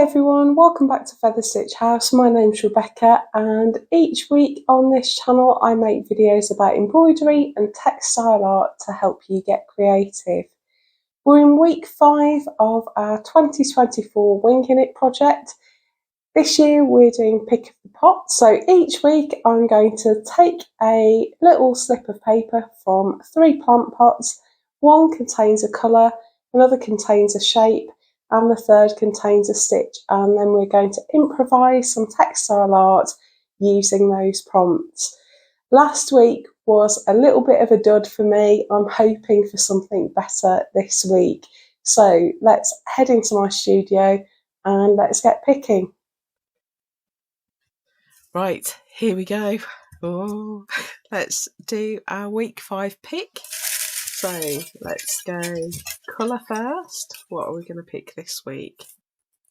everyone, welcome back to Feather Stitch House. My name's Rebecca and each week on this channel I make videos about embroidery and textile art to help you get creative. We're in week 5 of our 2024 Winging It project. This year we're doing pick of the pot, so each week I'm going to take a little slip of paper from 3 plant pots. One contains a colour, another contains a shape, and the third contains a stitch, and then we're going to improvise some textile art using those prompts. Last week was a little bit of a dud for me. I'm hoping for something better this week. So let's head into my studio and let's get picking. Right, here we go. Oh, let's do our week 5 pick. So let's go colour first. What are we going to pick this week?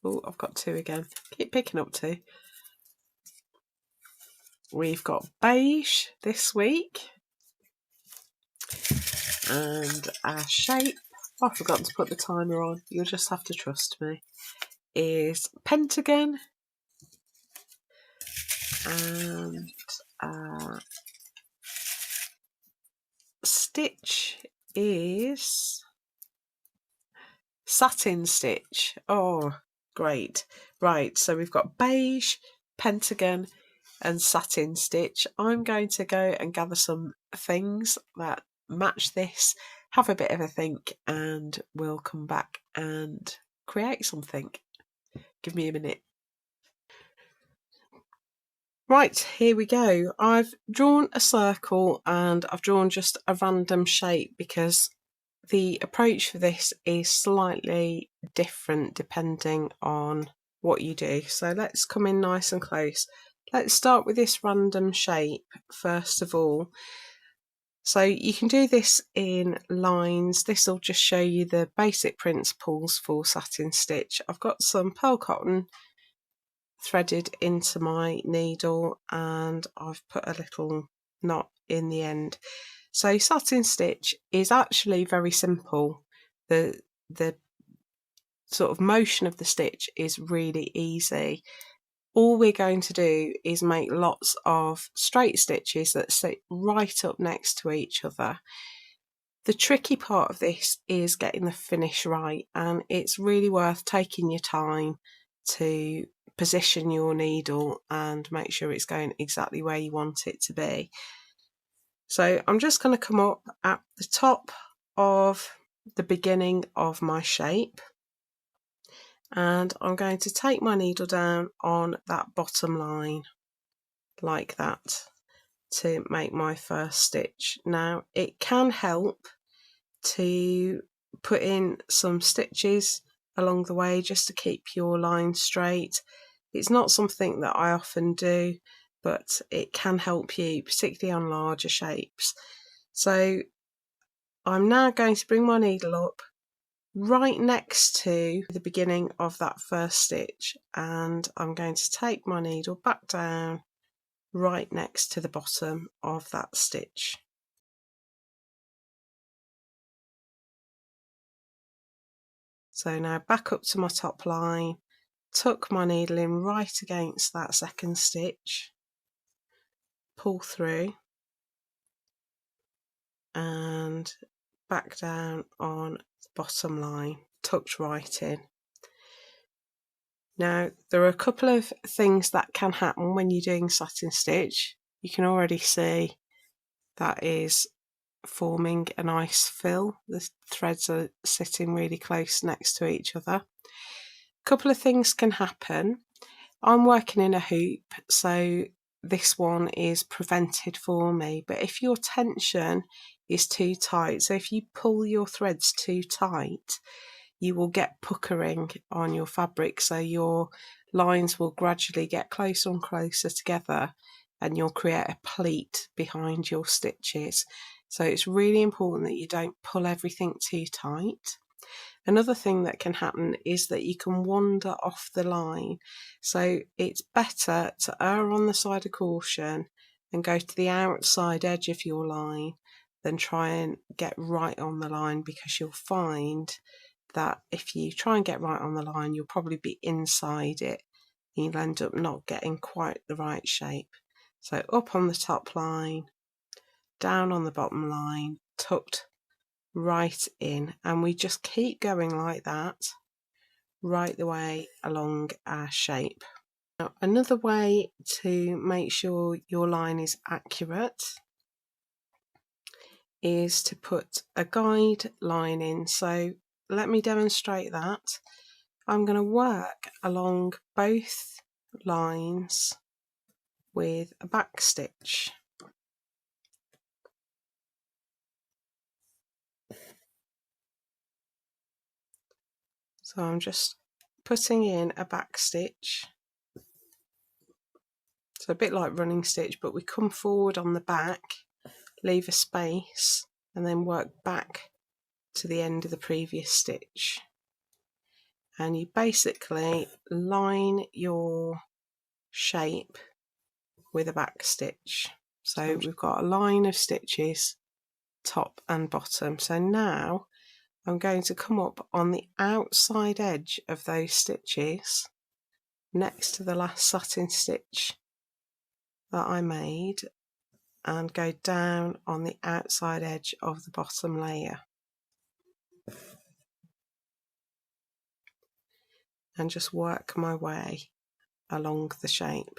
Oh, I've got 2 again. Keep picking up 2. We've got beige this week. And our shape, I've forgotten to put the timer on, you'll just have to trust me, is Pentagon. And our stitch is Satin stitch. Oh, great. Right, so we've got beige, Pentagon and Satin stitch. I'm going to go and gather some things that match this, have a bit of a think, and we'll come back and create something. Give me a minute. Right, here we go. I've drawn a circle and I've drawn just a random shape because the approach for this is slightly different depending on what you do. So let's come in nice and close. Let's start with this random shape first of all. So you can do this in lines. This will just show you the basic principles for satin stitch. I've got some pearl cotton threaded into my needle and I've put a little knot in the end. So satin stitch is actually very simple. The sort of motion of the stitch is really easy. All we're going to do is make lots of straight stitches that sit right up next to each other. The tricky part of this is getting the finish right, and it's really worth taking your time to position your needle and make sure it's going exactly where you want it to be. So I'm just going to come up at the top of the beginning of my shape and I'm going to take my needle down on that bottom line like that to make my first stitch. Now it can help to put in some stitches along the way just to keep your line straight. It's not something that I often do, but it can help you, particularly on larger shapes. So I'm now going to bring my needle up right next to the beginning of that first stitch, and I'm going to take my needle back down right next to the bottom of that stitch. So now back up to my top line, tuck my needle in right against that second stitch, pull through and back down on the bottom line, tucked right in. Now there are a couple of things that can happen when you're doing satin stitch. You can already see that is forming a nice fill. The threads are sitting really close next to each other. A couple of things can happen. I'm working in a hoop, so this one is prevented for me, but if your tension is too tight, so if you pull your threads too tight, you will get puckering on your fabric, so your lines will gradually get closer and closer together and you'll create a pleat behind your stitches. So it's really important that you don't pull everything too tight. Another thing that can happen is that you can wander off the line. So it's better to err on the side of caution and go to the outside edge of your line than try and get right on the line, because you'll find that if you try and get right on the line, you'll probably be inside it. You'll end up not getting quite the right shape. So up on the top line, down on the bottom line, tucked right in, and we just keep going like that right the way along our shape. Now, another way to make sure your line is accurate is to put a guide line in. So let me demonstrate that. I'm going to work along both lines with a back stitch. So I'm just putting in a back stitch. So a bit like running stitch, but we come forward on the back, leave a space, and then work back to the end of the previous stitch. And you basically line your shape with a back stitch. So we've got a line of stitches, top and bottom. So now I'm going to come up on the outside edge of those stitches next to the last satin stitch that I made, and go down on the outside edge of the bottom layer and just work my way along the shape.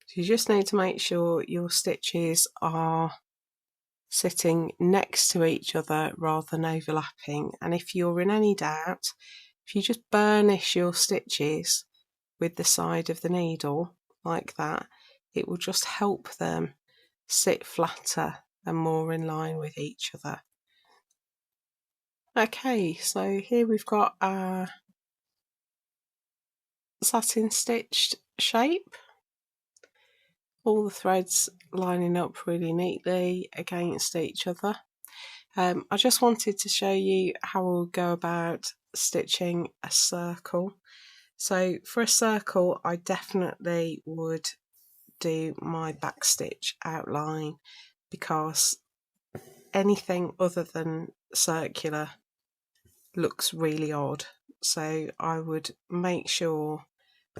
So you just need to make sure your stitches are sitting next to each other rather than overlapping, and if you're in any doubt, if you just burnish your stitches with the side of the needle like that, it will just help them sit flatter and more in line with each other. Okay, so here we've got our satin stitched shape, all the threads lining up really neatly against each other. I just wanted to show you how we'll go about stitching a circle. So for a circle, I definitely would do my back stitch outline, because anything other than circular looks really odd. So I would make sure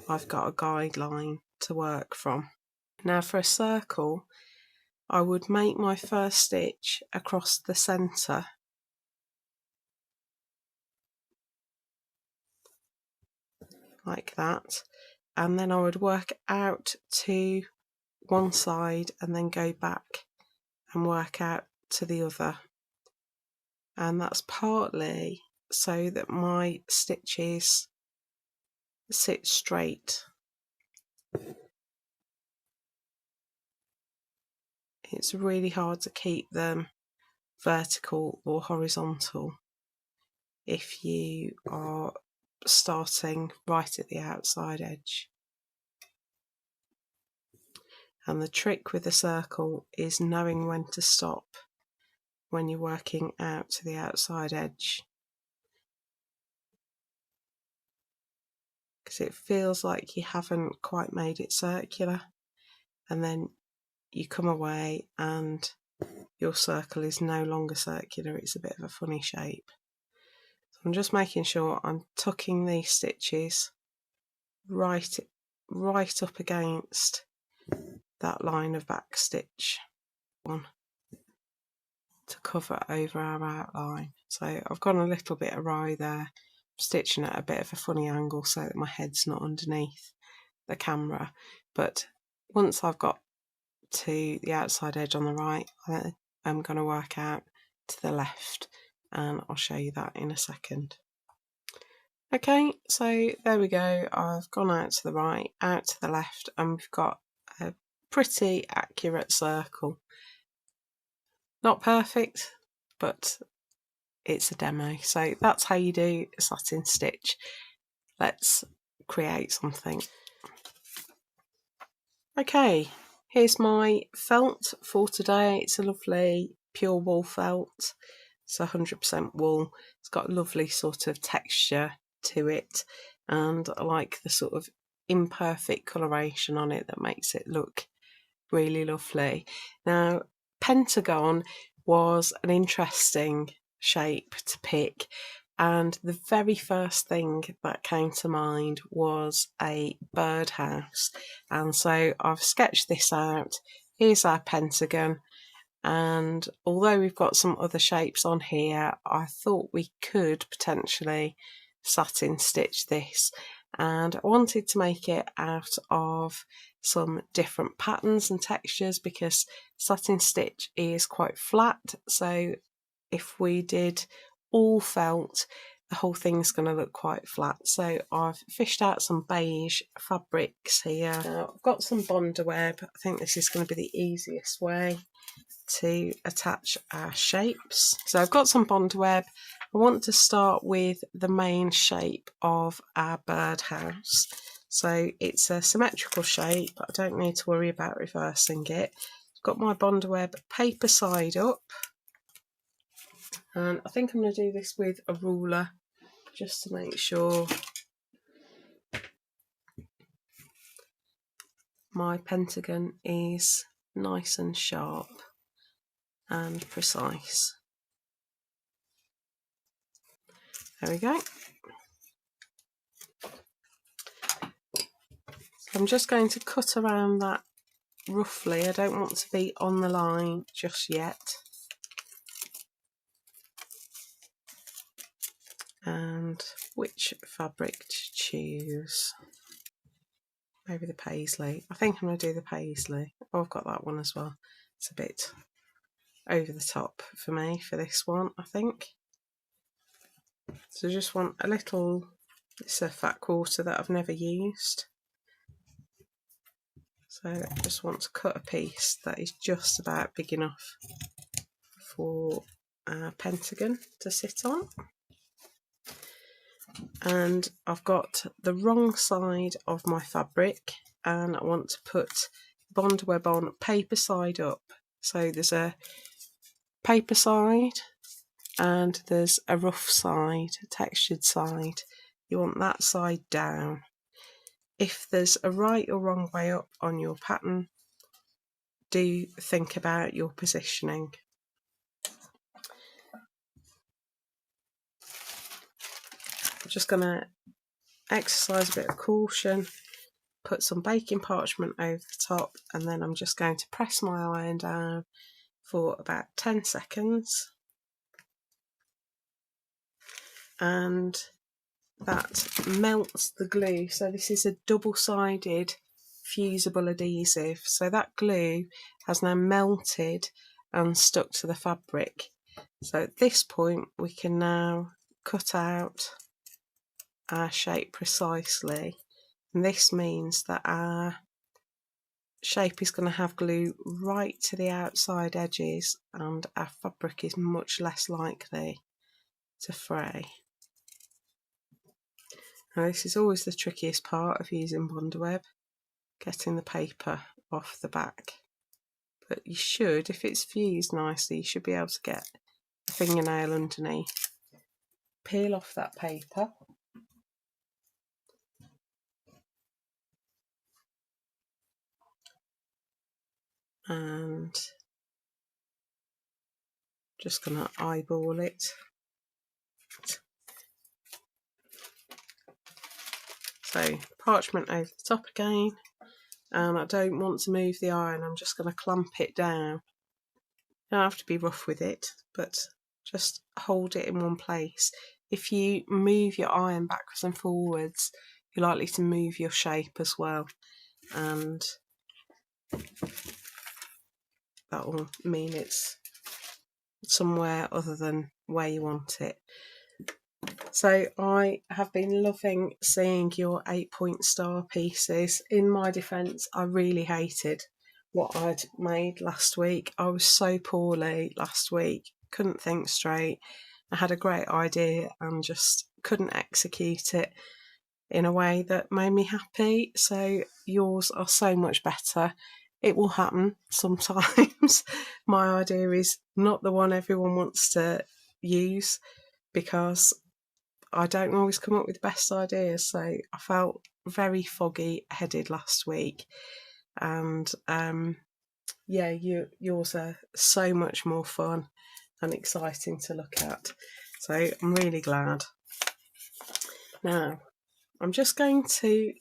I've got a guideline to work from. Now for a circle, I would make my first stitch across the centre, like that, and then I would work out to one side and then go back and work out to the other, and that's partly so that my stitches sit straight. It's really hard to keep them vertical or horizontal if you are starting right at the outside edge. And the trick with the circle is knowing when to stop when you're working out to the outside edge, because it feels like you haven't quite made it circular, and then you come away and your circle is no longer circular, it's a bit of a funny shape. So I'm just making sure I'm tucking these stitches right up against that line of back stitch one to cover over our outline. So I've gone a little bit awry there, stitching at a bit of a funny angle so that my head's not underneath the camera, but once I've got to the outside edge on the right, I'm going to work out to the left, and I'll show you that in a second. Okay, so there we go. I've gone out to the right, out to the left, and we've got a pretty accurate circle. Not perfect, but it's a demo. So that's how you do a satin stitch. Let's create something. Okay, here's my felt for today. It's a lovely pure wool felt. It's 100% wool. It's got a lovely sort of texture to it, and I like the sort of imperfect coloration on it that makes it look really lovely. Now, Pentagon was an interesting shape to pick, and the very first thing that came to mind was a birdhouse. And so I've sketched this out. Here's our pentagon, and although we've got some other shapes on here, I thought we could potentially satin stitch this, and I wanted to make it out of some different patterns and textures because satin stitch is quite flat, so if we did all felt, the whole thing's going to look quite flat. So I've fished out some beige fabrics here. Now I've got some Bondaweb. I think this is going to be the easiest way to attach our shapes. So I've got some Bondaweb. I want to start with the main shape of our birdhouse. So it's a symmetrical shape. I don't need to worry about reversing it. I've got my Bondaweb paper side up, and I think I'm going to do this with a ruler just to make sure my pentagon is nice and sharp and precise. There we go. So I'm just going to cut around that roughly. I don't want to be on the line just yet. And which fabric to choose? Maybe the paisley. I think I'm going to do the paisley. Oh, I've got that one as well. It's a bit over the top for me for this one, I think. So I just want a little, it's a fat quarter that I've never used. So I just want to cut a piece that is just about big enough for a pentagon to sit on. And I've got the wrong side of my fabric, and I want to put Bondaweb on paper side up. So there's a paper side and there's a rough side, a textured side. You want that side down. If there's a right or wrong way up on your pattern, do think about your positioning. I'm just going to exercise a bit of caution, put some baking parchment over the top, and then I'm just going to press my iron down for about 10 seconds. And that melts the glue. So this is a double-sided fusible adhesive. So that glue has now melted and stuck to the fabric. So at this point we can now cut out our shape precisely, and this means that our shape is going to have glue right to the outside edges, and our fabric is much less likely to fray. Now this is always the trickiest part of using Bondaweb, getting the paper off the back. But you should, if it's fused nicely, you should be able to get a fingernail underneath. Peel off that paper. And just going to eyeball it. So parchment over the top again, and I don't want to move the iron, I'm just going to clamp it down. You don't have to be rough with it, but just hold it in one place. If you move your iron backwards and forwards, you're likely to move your shape as well, and that will mean it's somewhere other than where you want it. So I have been loving seeing your 8-point star pieces. In my defence, I really hated what I'd made last week. I was so poorly last week, couldn't think straight. I had a great idea and just couldn't execute it in a way that made me happy. So yours are so much better. It will happen sometimes. My idea is not the one everyone wants to use because I don't always come up with the best ideas. So I felt very foggy headed last week, and yeah, yours are so much more fun, and exciting to look at. So I'm really glad. Now I'm just going to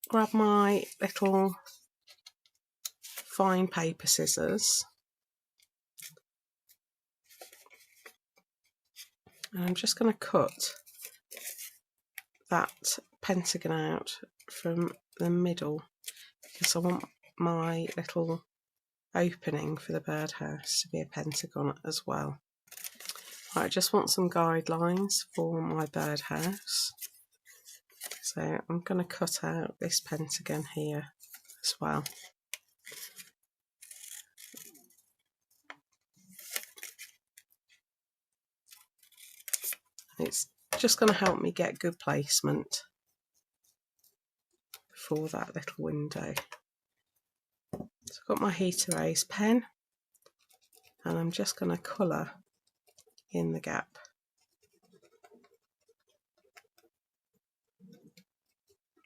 grab my little fine paper scissors, and I'm just going to cut that pentagon out from the middle, because I want my little opening for the birdhouse to be a pentagon as well. Right, I just want some guidelines for my birdhouse, so I'm going to cut out this pentagon here as well. It's just going to help me get good placement for that little window. So I've got my heat erase pen, and I'm just going to colour in the gap.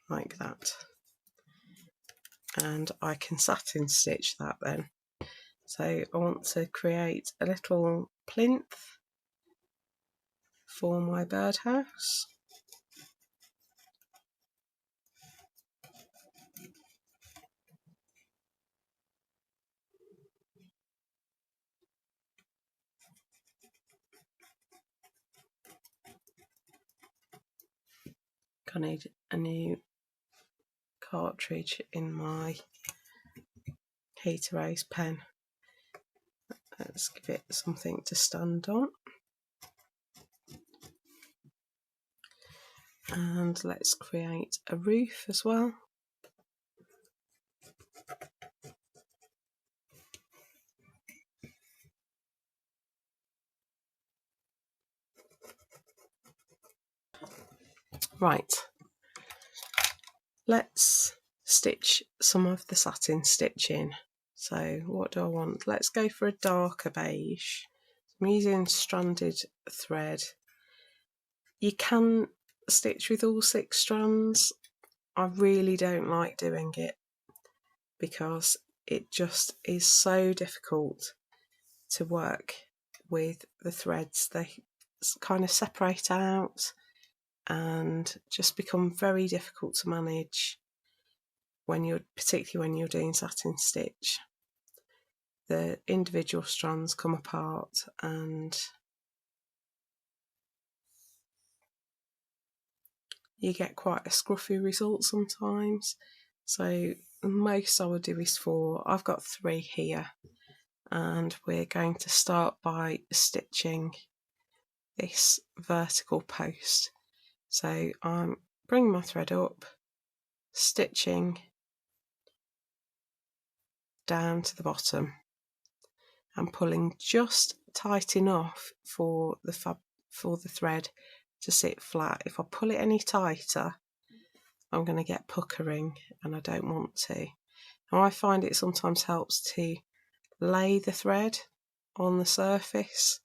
Like that. And I can satin stitch that then. So I want to create a little plinth for my birdhouse. I need a new cartridge in my heat erase pen. Let's give it something to stand on. And let's create a roof as well. Right, let's stitch some of the satin stitch in. So what do I want? Let's go for a darker beige. I'm using stranded thread. You can stitch with all 6 strands. I really don't like doing it because it just is so difficult to work with the threads. They kind of separate out and just become very difficult to manage particularly when you're doing satin stitch. The individual strands come apart and you get quite a scruffy result sometimes. So most I would do is 4. I've got 3 here, and we're going to start by stitching this vertical post. So I'm bringing my thread up, stitching down to the bottom and pulling just tight enough for the thread to sit flat. If I pull it any tighter, I'm going to get puckering, and I don't want to. Now I find it sometimes helps to lay the thread on the surface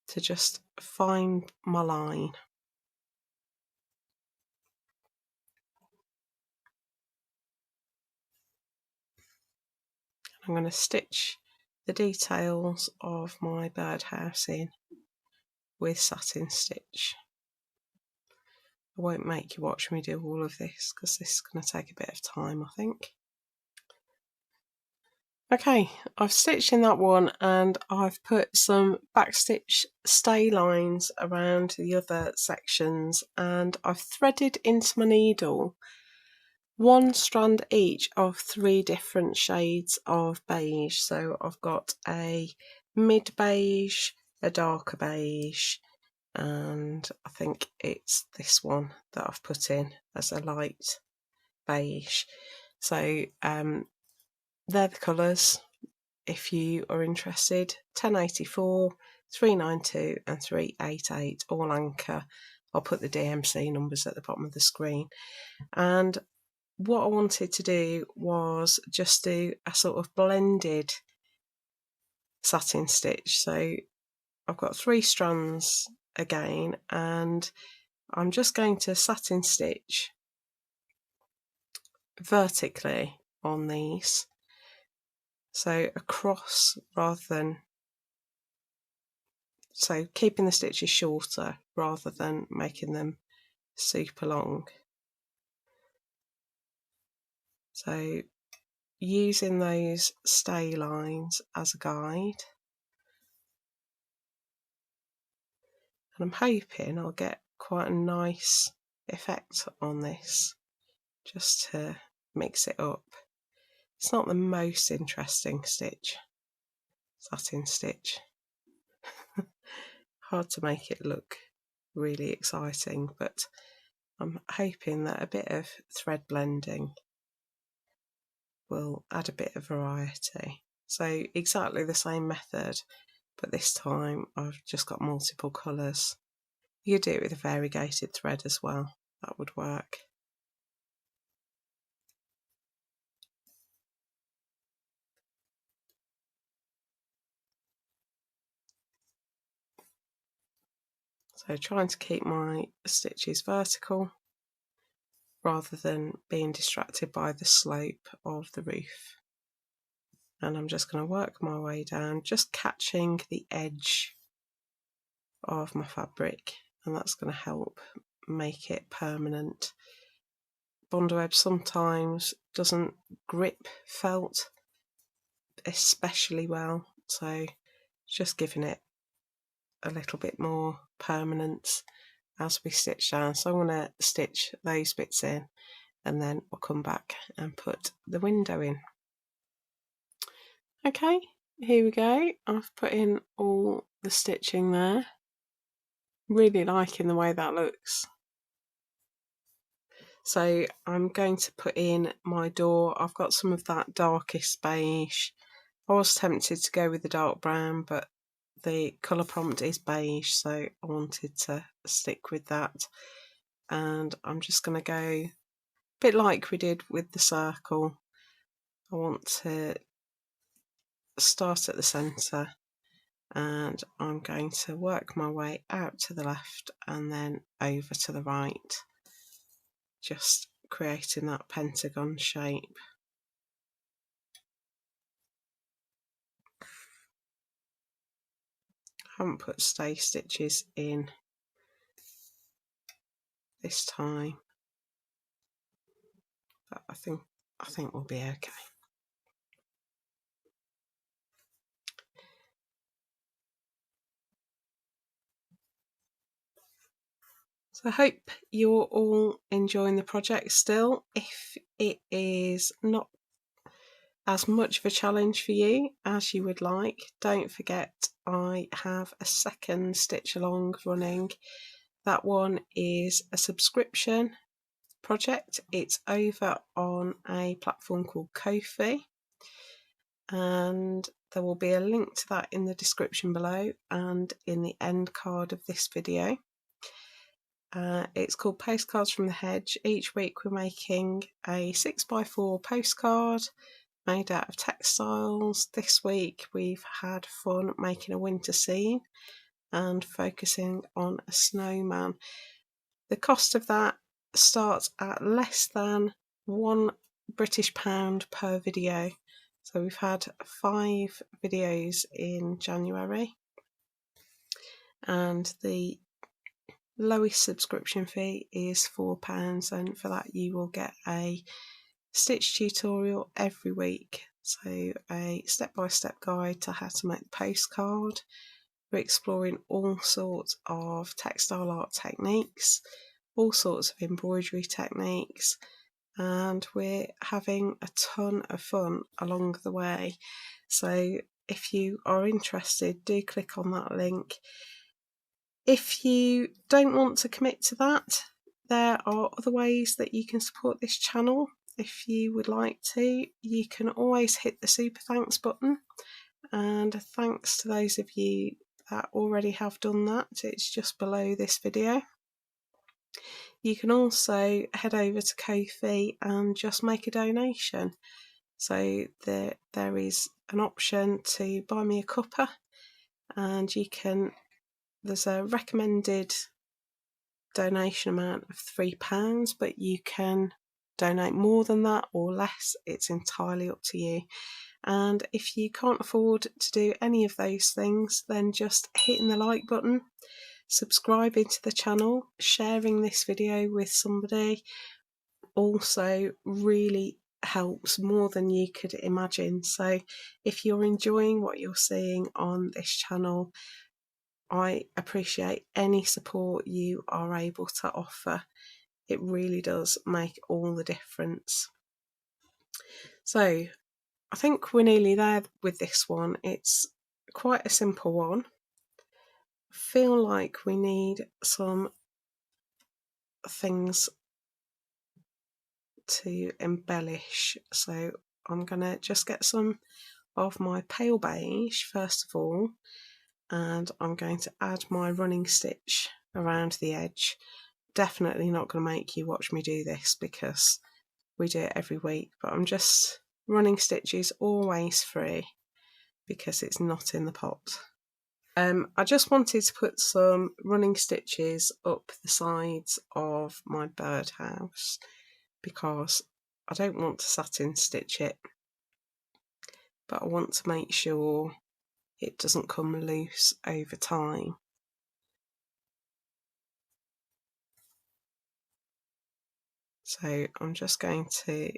to just find my line. I'm going to stitch the details of my birdhouse in with satin stitch. I won't make you watch me do all of this because this is going to take a bit of time, I think. Okay, I've stitched in that one, and I've put some backstitch stay lines around the other sections, and I've threaded into my needle 1 strand each of 3 different shades of beige. So I've got a mid beige, a darker beige, and I think it's this one that I've put in as a light beige. So they're the colours if you are interested. 1084, 392 and 388, all anchor. I'll put the DMC numbers at the bottom of the screen. And what I wanted to do was just do a sort of blended satin stitch. So I've got 3 strands again, and I'm just going to satin stitch vertically on these, so across rather than, so keeping the stitches shorter rather than making them super long. So using those stay lines as a guide, and I'm hoping I'll get quite a nice effect on this just to mix it up. It's not the most interesting stitch, satin stitch. Hard to make it look really exciting, but I'm hoping that a bit of thread blending will add a bit of variety. So exactly the same method, but this time I've just got multiple colours. You could do it with a variegated thread as well, that would work. So trying to keep my stitches vertical rather than being distracted by the slope of the roof. And I'm just going to work my way down, just catching the edge of my fabric, and that's going to help make it permanent. Bondweb sometimes doesn't grip felt especially well, so just giving it a little bit more permanence as we stitch down. So I'm going to stitch those bits in and then I'll come back and put the window in. Okay, here we go. I've put in all the stitching there. Really liking the way that looks. So I'm going to put in my door. I've got some of that darkest beige. I was tempted to go with the dark brown, but the colour prompt is beige, so I wanted to stick with that. And I'm just going to go a bit like we did with the circle. I want to start at the centre and I'm going to work my way out to the left and then over to the right, just creating that pentagon shape. I haven't put stay stitches in this time, but I think we'll be okay. So I hope you're all enjoying the project still. If it is not as much of a challenge for you as you would like, don't forget I have a second stitch along running. That one is a subscription project. It's over on a platform called Ko-fi, and there will be a link to that in the description below and in the end card of this video. It's called Postcards from the Hedge. Each week we're making a 6x4 postcard made out of textiles. This week we've had fun making a winter scene and focusing on a snowman. The cost of that starts at less than £1 per video. So we've had 5 videos in January, and the lowest subscription fee is £4, and for that you will get a stitch tutorial every week, so a step-by-step guide to how to make the postcard. We're exploring all sorts of textile art techniques, all sorts of embroidery techniques, and we're having a ton of fun along the way. So if you are interested, do click on that link. If you don't want to commit to that, there are other ways that you can support this channel. If you would like to, you can always hit the super thanks button, and thanks to those of you that already have done that. It's just below this video. You can also head over to Ko-fi and just make a donation. So there is an option to buy me a cuppa, and you can, there's a recommended donation amount of £3, but you can donate more than that or less. It's entirely up to you. And if you can't afford to do any of those things, then just hitting the like button, subscribing to the channel, sharing this video with somebody also really helps more than you could imagine. So if you're enjoying what you're seeing on this channel, I appreciate any support you are able to offer. It really does make all the difference. So I think we're nearly there with this one. It's quite a simple one. I feel like we need some things to embellish, so I'm gonna just get some of my pale beige first of all, and I'm going to add my running stitch around the edge. Definitely not going to make you watch me do this because we do it every week, but I'm just running stitches always free because it's not in the pot. I just wanted to put some running stitches up the sides of my birdhouse because I don't want to satin stitch it, but I want to make sure it doesn't come loose over time. So I'm just going to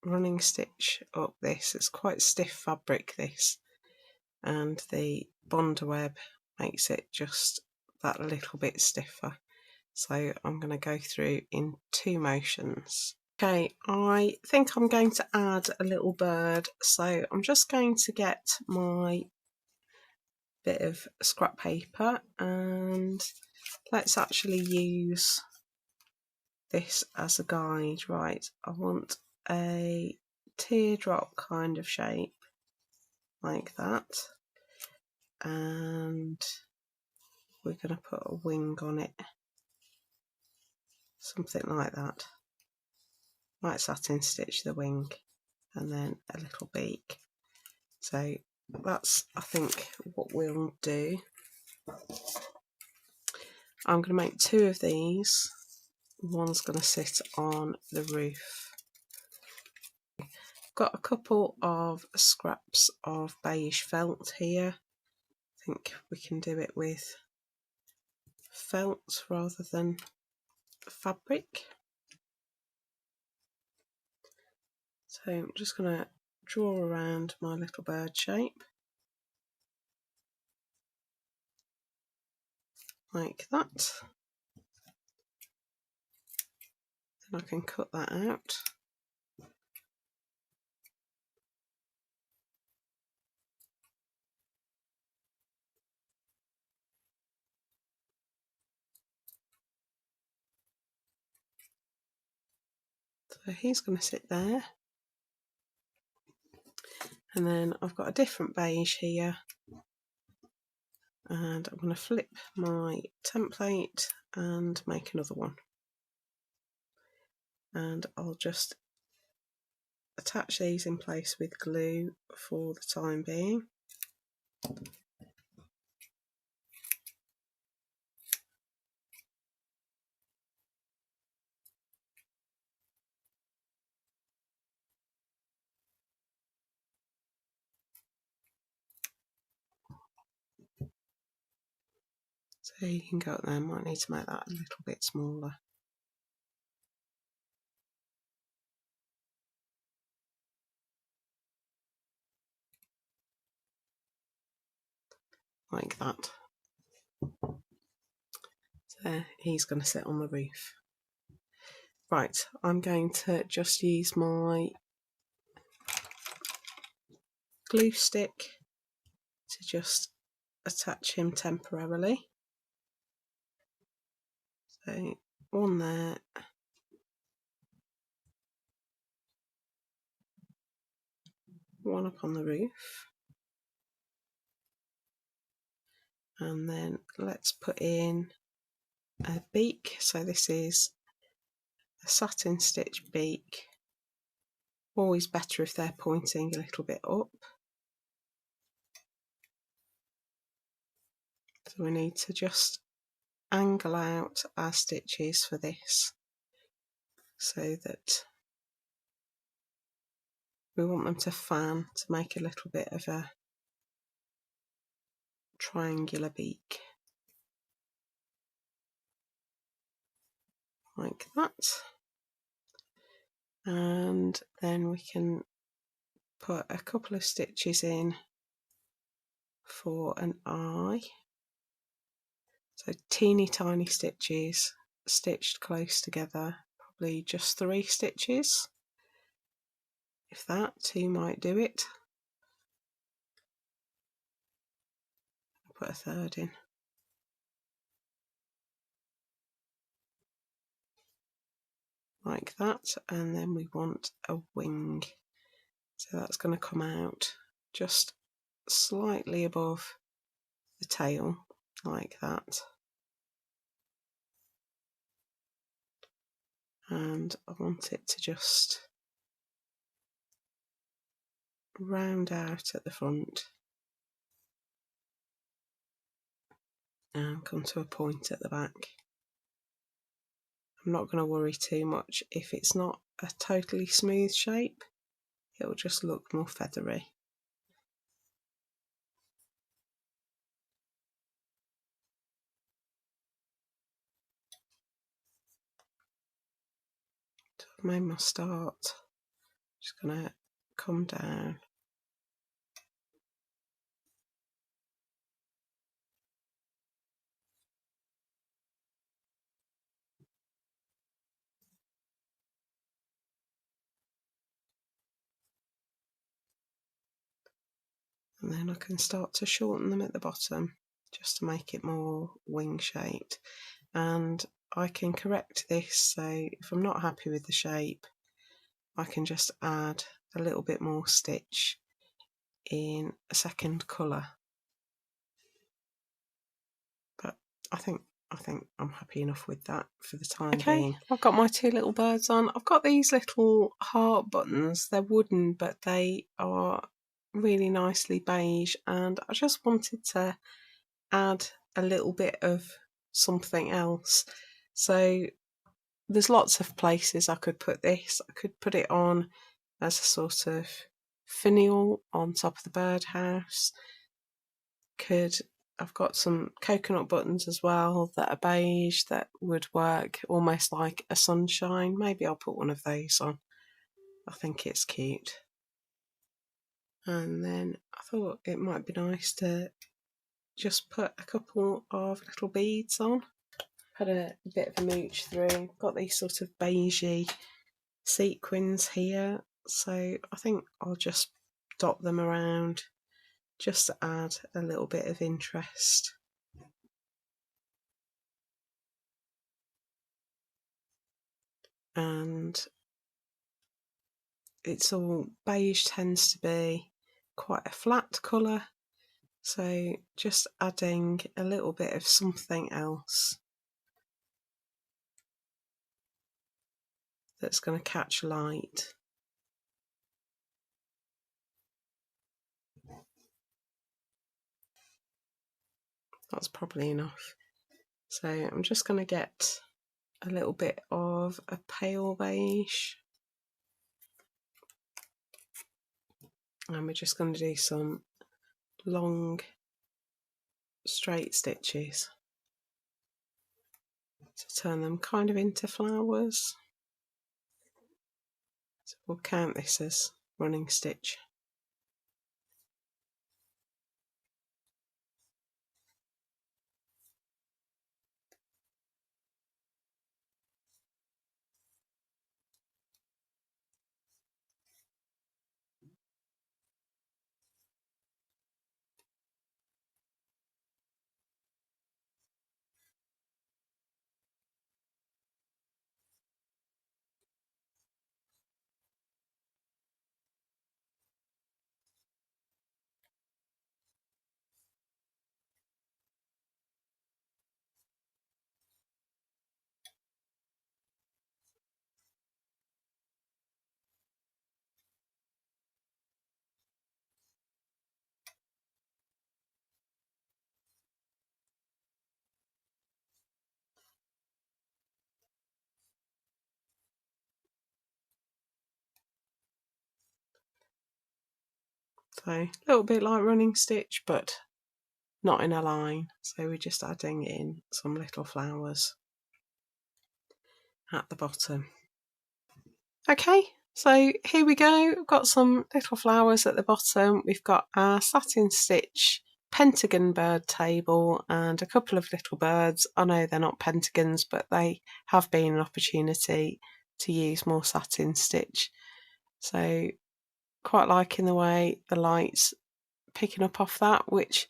running stitch up this. It's quite stiff fabric, this, and the Bondaweb makes it just that little bit stiffer. So I'm going to go through in 2 motions. Okay, I think I'm going to add a little bird, so I'm just going to get my bit of scrap paper and let's actually use this as a guide. Right, I want a teardrop kind of shape like that, and we're going to put a wing on it, something like that. Might satin stitch the wing and then a little beak. So that's, I think, what we'll do. I'm going to make 2 of these. One's going to sit on the roof. Got a couple of scraps of beige felt here. I think we can do it with felt rather than fabric. So I'm just going to draw around my little bird shape like that. Then I can cut that out. So he's going to sit there. And then I've got a different beige here, and I'm going to flip my template and make another one. And I'll just attach these in place with glue for the time being. So you can go up there, might need to make that a little bit smaller. Like that. So he's going to sit on the roof. Right, I'm going to just use my glue stick to just attach him temporarily. So one there, one up on the roof, and then let's put in a beak. So this is a satin stitch beak. Always better if they're pointing a little bit up. So we need to just angle out our stitches for this so that we want them to fan to make a little bit of a triangular beak, like that. And then we can put a couple of stitches in for an eye. So teeny tiny stitches stitched close together, probably just 3 stitches. If that, 2 might do it. Put a third in. Like that, and then we want a wing. So that's going to come out just slightly above the tail, like that. And I want it to just round out at the front and come to a point at the back. I'm not going to worry too much if it's not a totally smooth shape, it'll just look more feathery. So I've made my start, just going to come down. And then I can start to shorten them at the bottom just to make it more wing shaped. And I can correct this, so if I'm not happy with the shape, I can just add a little bit more stitch in a second colour. But I think I'm happy enough with that for the time being. I've got my 2 little birds on. I've got these little heart buttons. They're wooden, but they are really nicely beige, and I just wanted to add a little bit of something else. So there's lots of places I could put this. I could put it on as a sort of finial on top of the birdhouse. I've got some coconut buttons as well that are beige that would work almost like a sunshine. Maybe I'll put one of those on. I think it's cute. And then I thought it might be nice to just put a couple of little beads on. Had a bit of a mooch through. Got these sort of beigey sequins here, so I think I'll just dot them around just to add a little bit of interest. And it's all beige, tends to be quite a flat colour, so just adding a little bit of something else that's going to catch light. That's probably enough. So I'm just going to get a little bit of a pale beige, and we're just going to do some long straight stitches to turn them kind of into flowers. So we'll count this as running stitch. So a little bit like running stitch, but not in a line. So we're just adding in some little flowers at the bottom. Okay, so here we go. We've got some little flowers at the bottom. We've got our satin stitch Pentagon bird table and a couple of little birds. I know they're not pentagons, but they have been an opportunity to use more satin stitch. So quite liking the way the light's picking up off that, which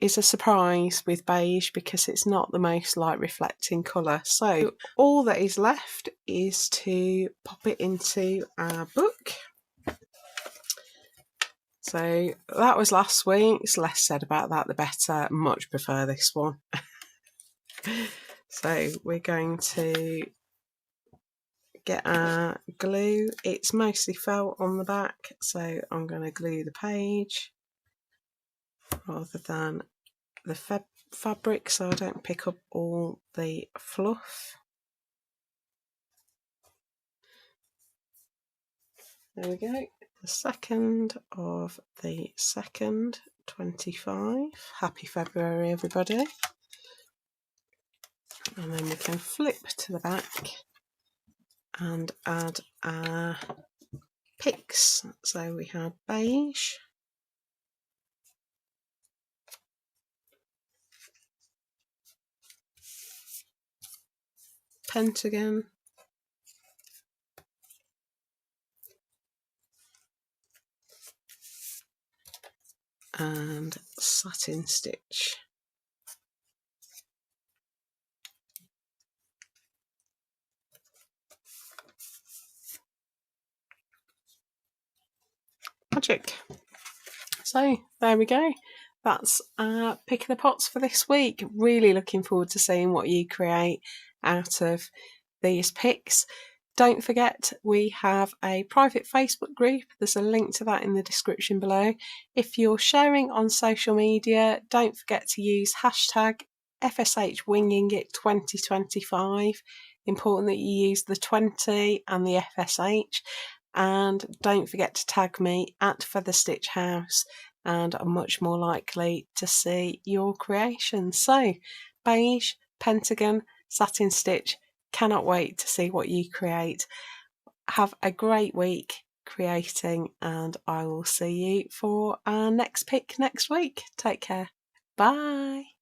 is a surprise with beige because it's not the most light reflecting colour. So all that is left is to pop it into our book. So that was last week's. Less said about that the better. Much prefer this one. So we're going to get our glue. It's mostly felt on the back, so I'm going to glue the page rather than the fabric so I don't pick up all the fluff. There we go. The 2nd of the 2nd, 25. Happy February, everybody. And then we can flip to the back and add our picks. So we had beige, Pentagon, and satin stitch. Magic. So there we go. That's our pick of the pots for this week. Really looking forward to seeing what you create out of these picks. Don't forget, we have a private Facebook group. There's a link to that in the description below. If you're sharing on social media, don't forget to use hashtag FSHWingingIt2025. Important that you use the 20 and the FSH. And don't forget to tag me at Feather Stitch House, and I'm much more likely to see your creation. So, beige, Pentagon, satin stitch, cannot wait to see what you create. Have a great week creating, and I will see you for our next pick next week. Take care. Bye.